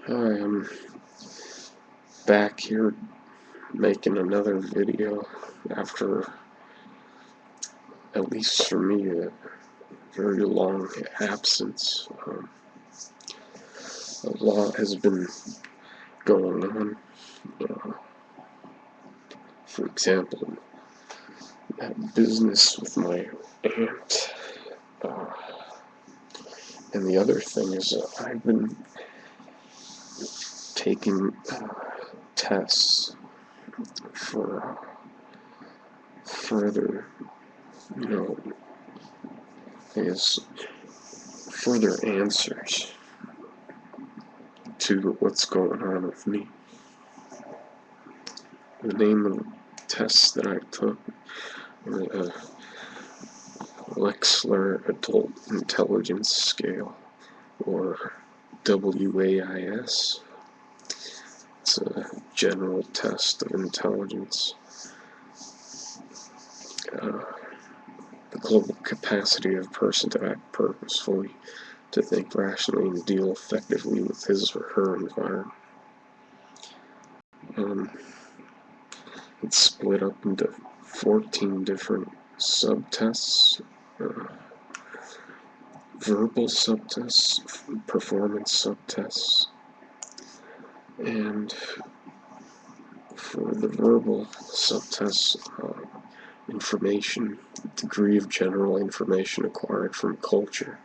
Hi, I'm back here making another video after, at least for me, a very long absence. A lot has been going on. Uh, for example, that business with my aunt. Uh, and the other thing is I've been taking tests for further, you know, I guess, further answers to what's going on with me. The name of the tests that I took were the Wechsler Adult Intelligence Scale, or WAIS. It's a general test of intelligence. The global capacity of a person to act purposefully, to think rationally, and deal effectively with his or her environment. It's split up into 14 different subtests. Verbal subtests, performance subtests, and for the verbal subtests, information, degree of general information acquired from culture,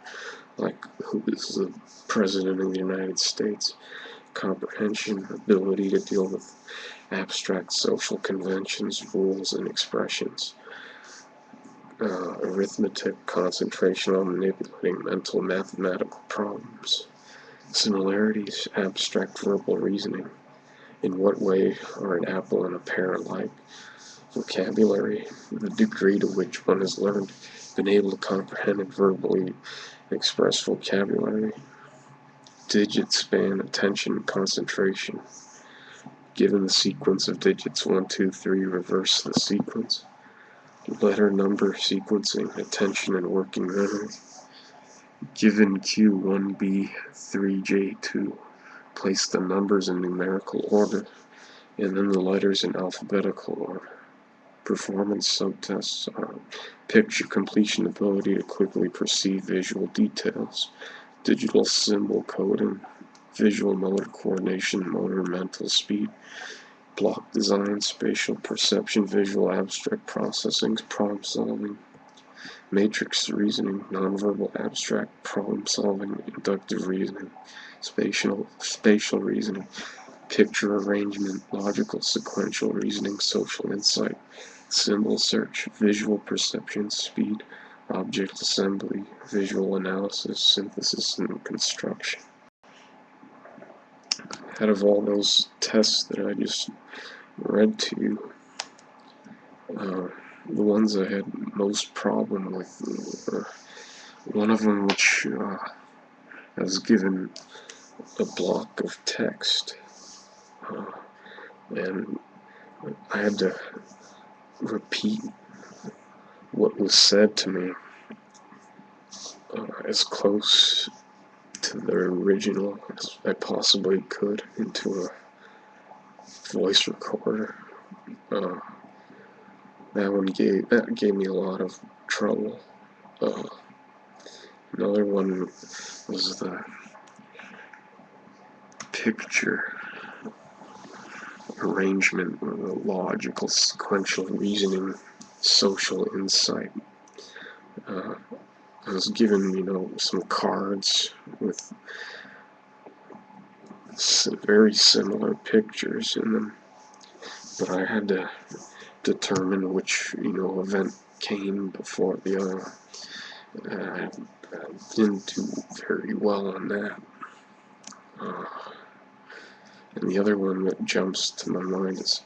like who is the President of the United States, comprehension, ability to deal with abstract social conventions, rules, and expressions, arithmetic, concentration on manipulating mental mathematical problems, similarities, abstract verbal reasoning, in what way are an apple and a pear alike, vocabulary, the degree to which one has learned, been able to comprehend and verbally express vocabulary, digit span, attention, concentration, given the sequence of digits 1, 2, 3, reverse the sequence, letter number sequencing, attention and working memory, given Q1B 3J2, place the numbers in numerical order and then the letters in alphabetical order. Performance subtests are picture completion, ability to quickly perceive visual details, digital symbol coding, visual motor coordination, motor mental speed, block design, spatial perception, visual abstract processing, problem solving, matrix reasoning, nonverbal abstract problem solving, inductive reasoning, spatial reasoning, picture arrangement, logical sequential reasoning, social insight, symbol search, visual perception, speed, object assembly, visual analysis, synthesis, and construction. Out of all those tests that I just read to you, the ones I had most problem with were one of them which I was given a block of text, and I had to repeat what was said to me as close to the original as I possibly could into a voice recorder. That gave me a lot of trouble. Another one was the picture arrangement, or the logical sequential reasoning, social insight. I was given, some cards with very similar pictures in them, but I had to determine which, event came before the other. I didn't do very well on that. And the other one that jumps to my mind is,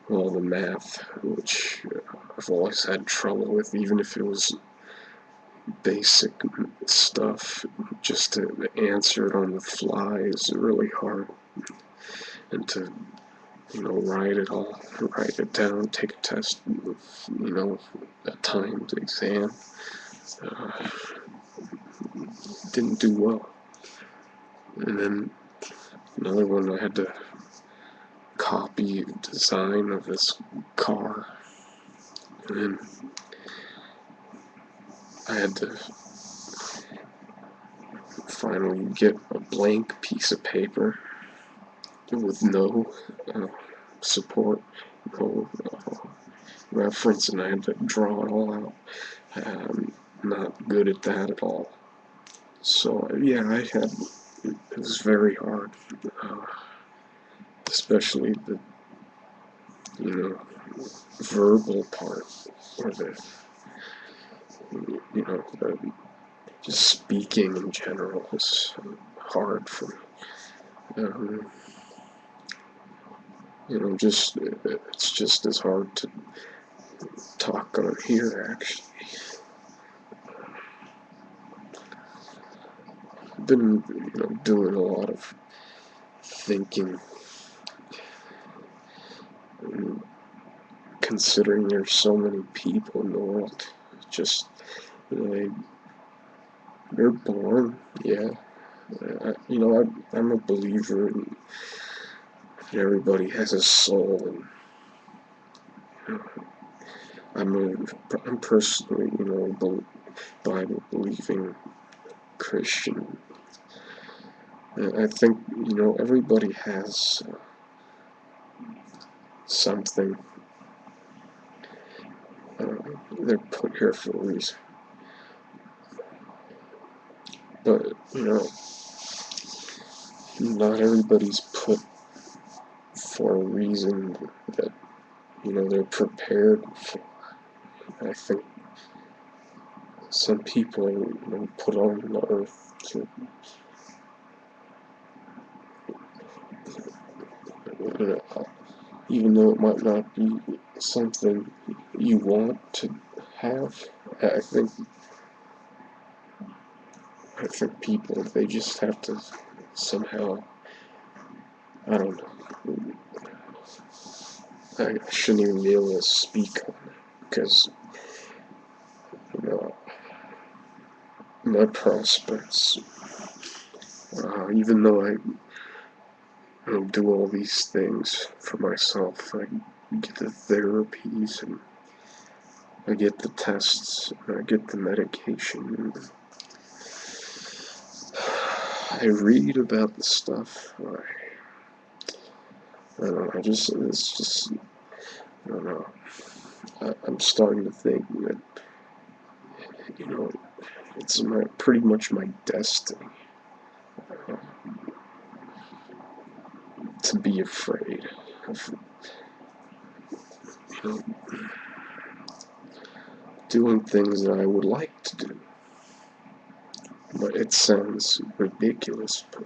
well, the math, which I've always had trouble with, even if it was basic stuff. Just to answer it on the fly is really hard. And to, write it down, take a test, a timed exam, didn't do well. And then Another one, I had to copy the design of this car, and then I had to finally get a blank piece of paper with no uh, support, no reference, and I had to draw it all out. I'm not good at that at all. So yeah, it was very hard, uh, especially the, verbal part, or the, the just speaking in general is hard for me. Um, just it's just as hard to talk on here, actually. I've been, doing a lot of thinking, and considering there's so many people in the world. Just, they're born, yeah. I'm a believer in everybody has a soul, and I'm personally, a Bible believing Christian. I think, everybody has something. They're put here for a reason. But, not everybody's put for a reason that, they're prepared for. I think some people are, put on the earth to, even though it might not be something you want to have. I think people, they just have to somehow, I don't know. I shouldn't even be able to speak on it, because, my prospects, even though I do all these things for myself, I get the therapies, and I get the tests, and I get the medication, and I read about the stuff. I don't know, it's just, I don't know. I'm starting to think that, it's pretty much my destiny, uh, to be afraid of, you know, doing things that I would like to do. But it sounds ridiculous, but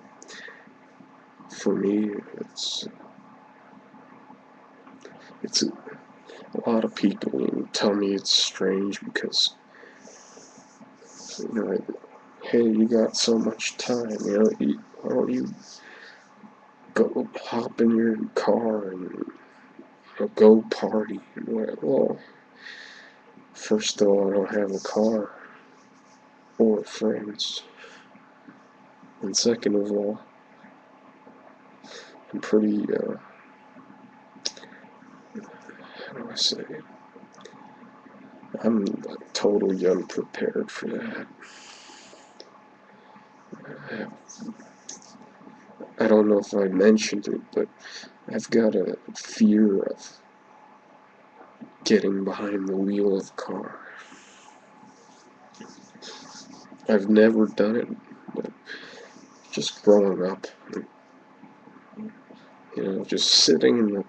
for me, it's a lot of people tell me it's strange because, hey, you got so much time, why don't you go hop in your car and go party? Well, first of all, I don't have a car or friends, and second of all, I'm pretty, how do I say it? I'm totally unprepared for that. I don't know if I mentioned it, but I've got a fear of getting behind the wheel of a car. I've never done it, but just growing up, just sitting in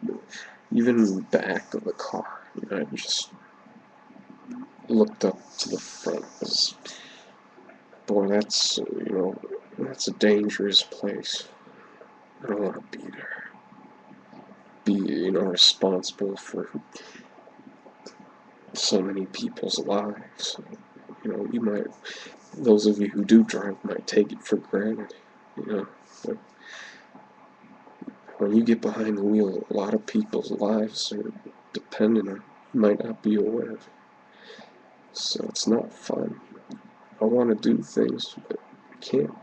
even in the back of the car, I just looked up to the front. Boy, that's a dangerous place. I don't want to be there. Be, responsible for so many people's lives. You might, those of you who do drive might take it for granted, but when you get behind the wheel, a lot of people's lives are dependent on it. You might not be aware of it. So it's not fun. I want to do things, but I can't.